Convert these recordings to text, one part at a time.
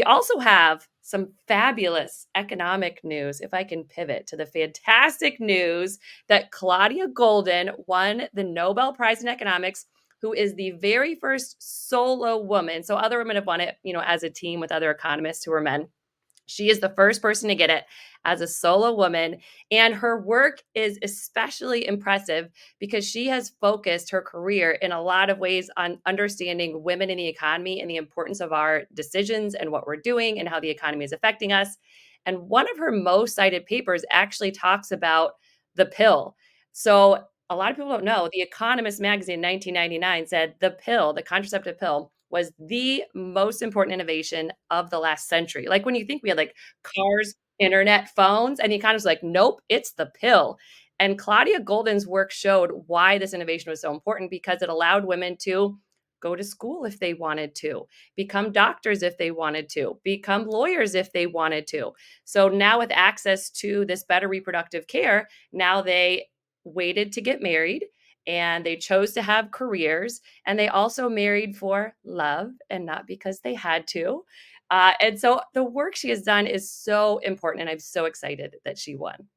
we also have some fabulous economic news. If I can pivot to the fantastic news that Claudia Goldin won the Nobel Prize in Economics, who is the very first solo woman. So other women have won it, as a team with other economists who are men. She is the first person to get it as a solo woman. And her work is especially impressive because she has focused her career in a lot of ways on understanding women in the economy and the importance of our decisions and what we're doing and how the economy is affecting us. And one of her most cited papers actually talks about the pill. So a lot of people don't know, The Economist magazine in 1999 said the pill, the contraceptive pill, was the most important innovation of the last century. Like when you think we had like cars, internet, phones, and the economist was like, nope, it's the pill. And Claudia Goldin's work showed why this innovation was so important because it allowed women to go to school if they wanted to, become doctors if they wanted to, become lawyers if they wanted to. So now with access to this better reproductive care, now they waited to get married and they chose to have careers, and they also married for love and not because they had to. And so the work she has done is so important, and I'm so excited that she won.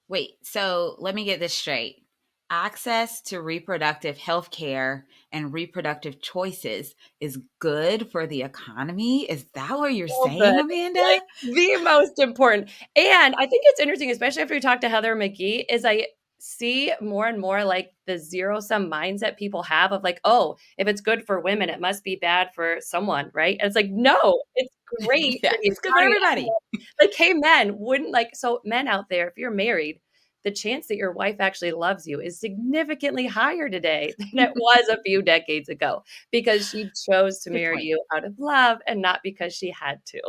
Wait, so let me get this straight. Access to reproductive health care and reproductive choices is good for the economy? Is that what you're So saying, good. Amanda? Like the most important. And I think it's interesting, especially after we talked to Heather McGee, is I see more and more like the zero sum mindset people have of like, oh, if it's good for women, it must be bad for someone, right? And it's like, no, it's great Yeah, for the it's good for economy. everybody. Like, hey, men wouldn't like, so men out there, if you're married, the chance that your wife actually loves you is significantly higher today than it was a few decades ago because she chose to Good marry point. you out of love and not because she had to.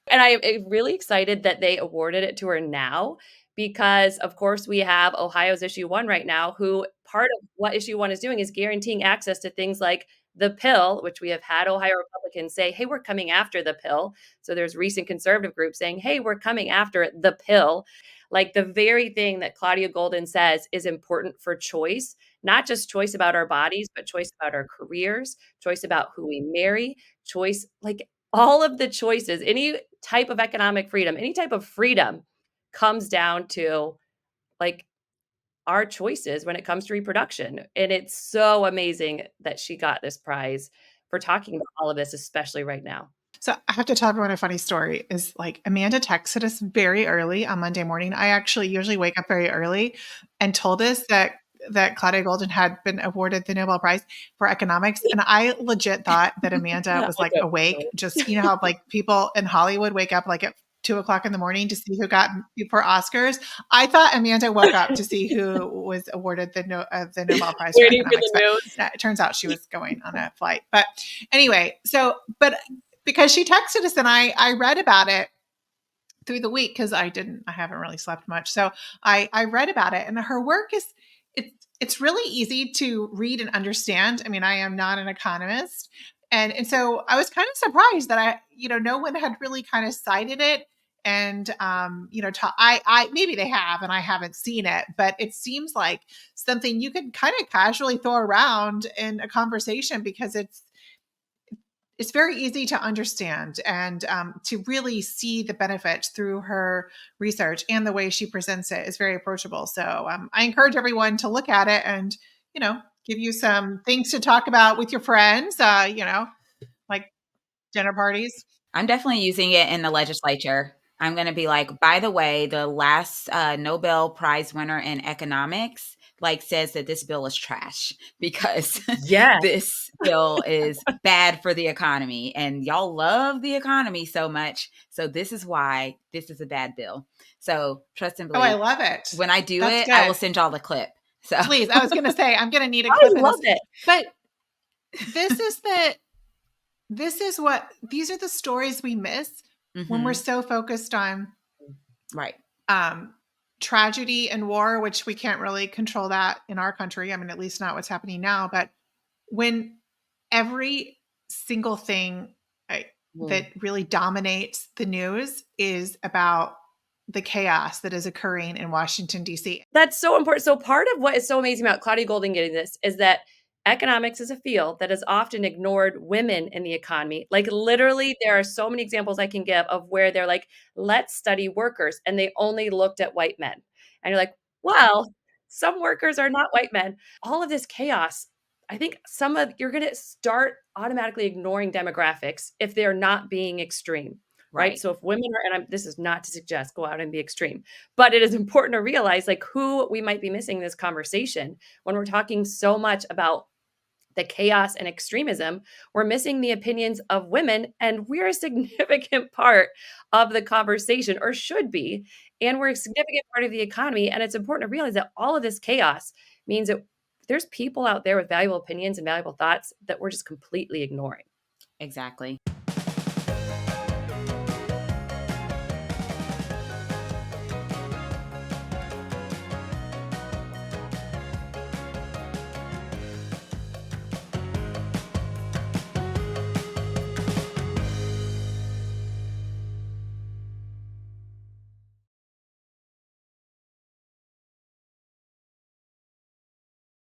And I am really excited that they awarded it to her now because, of course, we have Ohio's issue one right now, who part of what issue one is doing is guaranteeing access to things like the pill, which we have had Ohio Republicans say, hey, we're coming after the pill. So there's recent conservative groups saying, hey, we're coming after the pill. Like the very thing that Claudia Goldin says is important for choice, not just choice about our bodies, but choice about our careers, choice about who we marry, choice, like all of the choices, any type of economic freedom, any type of freedom comes down to like our choices when it comes to reproduction. And it's so amazing that she got this prize for talking about all of this, especially right now. So I have to tell everyone a funny story is like Amanda texted us very early on Monday morning. I actually usually wake up very early and told us that Claudia Goldin had been awarded the Nobel Prize for economics. And I legit thought that Amanda was like awake. Just, how like people in Hollywood wake up like at 2:00 in the morning to see who got for Oscars. I thought Amanda woke up to see who was awarded the Nobel Prize for Waiting for economics. the news. But it turns out she was going on a flight. But anyway, but because she texted us and I read about it through the week because I haven't really slept much. So I read about it, and her work it's really easy to read and understand. I mean, I am not an economist. And so I was kind of surprised that no one had really kind of cited it. And, I maybe they have, and I haven't seen it, but it seems like something you could kind of casually throw around in a conversation because it's very easy to understand and to really see the benefits through her research, and the way she presents it is very approachable. So I encourage everyone to look at it and, give you some things to talk about with your friends, like dinner parties. I'm definitely using it in the legislature. I'm going to be like, by the way, the last Nobel Prize winner in economics says that this bill is trash because Yeah. this bill is bad for the economy, and y'all love the economy so much. So this is why this is a bad bill. So trust and believe. Oh, I love it. When I do That's it, good. I will send y'all the clip. So please, I was going to say, I'm going to need a clip I of love this. it. But these are the stories we miss when we're so focused on right. Tragedy and war, which we can't really control that in our country. I mean, at least not what's happening now. But when every single thing that really dominates the news is about the chaos that is occurring in Washington, D.C. That's so important. So part of what is so amazing about Claudia Goldin getting this is that economics is a field that has often ignored women in the economy. Like literally, there are so many examples I can give of where they're like, let's study workers, and they only looked at white men. And you're like, well, some workers are not white men. All of this chaos, I think you're going to start automatically ignoring demographics if they're not being extreme. Right. So if women are, and this is not to suggest go out and be extreme, but it is important to realize like who we might be missing in this conversation when we're talking so much about the chaos and extremism. We're missing the opinions of women, and we're a significant part of the conversation, or should be. And we're a significant part of the economy. And it's important to realize that all of this chaos means that there's people out there with valuable opinions and valuable thoughts that we're just completely ignoring. Exactly.